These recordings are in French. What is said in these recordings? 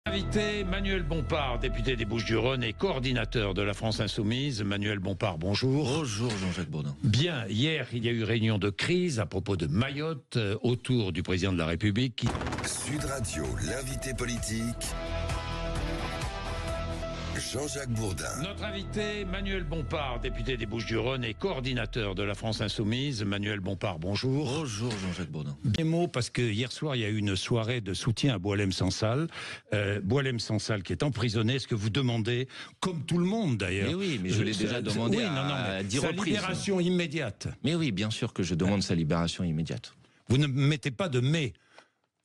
Invité Manuel Bompard, député des Bouches-du-Rhône et coordinateur de la France Insoumise. Manuel Bompard, bonjour. Bonjour Jean-Jacques Bourdin. Bien, hier il y a eu réunion de crise à propos de Mayotte autour du président de la République. Sud Radio, l'invité politique, Jean-Jacques Bourdin. Notre invité Manuel Bompard, député des Bouches-du-Rhône et coordinateur de la France Insoumise. Manuel Bompard, bonjour. Bonjour Jean-Jacques Bourdin. Des mots, parce que hier soir il y a eu une soirée de soutien à Boualem Sansal. Boualem Sansal qui est emprisonné. Est-ce que vous demandez, comme tout le monde d'ailleurs, Mais oui, mais je l'ai déjà demandé à 10 sa reprises. libération immédiate. Mais oui, bien sûr que je demande sa libération immédiate. Vous ne mettez pas de mais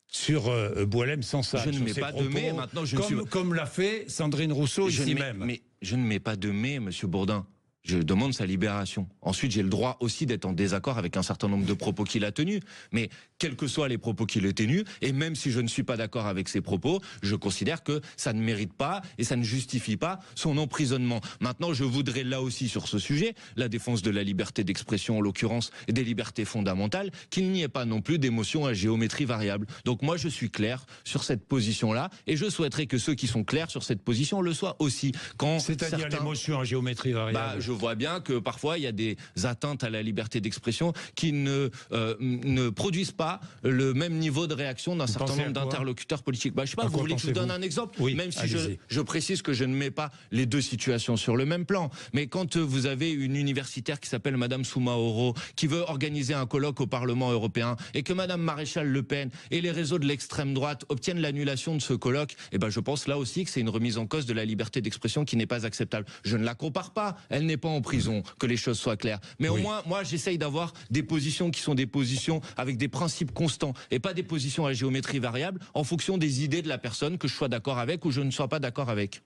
sur Boualem Sansal. Je ne mets pas de mais, maintenant je comme l'a fait Sandrine Rousseau ici même. Mais je ne mets pas de mais, monsieur Bourdin. Je demande sa libération. Ensuite, j'ai le droit aussi d'être en désaccord avec un certain nombre de propos qu'il a tenus. Mais quels que soient les propos qu'il ait tenus, et même si je ne suis pas d'accord avec ses propos, je considère que ça ne mérite pas et ça ne justifie pas son emprisonnement. Maintenant, je voudrais là aussi sur ce sujet, la défense de la liberté d'expression en l'occurrence et des libertés fondamentales, qu'il n'y ait pas non plus d'émotions à géométrie variable. Donc moi, je suis clair sur cette position-là et je souhaiterais que ceux qui sont clairs sur cette position le soient aussi. C'est-à-dire l'émotion à géométrie variable. Je vois bien que parfois il y a des atteintes à la liberté d'expression qui ne produisent pas le même niveau de réaction d'un certain nombre d'interlocuteurs politiques. Je sais pas, vous voulez que je vous donne un exemple? Oui, même si je précise que je ne mets pas les deux situations sur le même plan. Mais quand vous avez une universitaire qui s'appelle Madame Soumaoro, qui veut organiser un colloque au Parlement européen, et que Madame Maréchal Le Pen et les réseaux de l'extrême droite obtiennent l'annulation de ce colloque, je pense là aussi que c'est une remise en cause de la liberté d'expression qui n'est pas acceptable. Je ne la compare pas, elle n'est pas en prison, que les choses soient claires. Mais au moins, moi, j'essaye d'avoir des positions qui sont des positions avec des principes constants et pas des positions à géométrie variable en fonction des idées de la personne, que je sois d'accord avec ou je ne sois pas d'accord avec.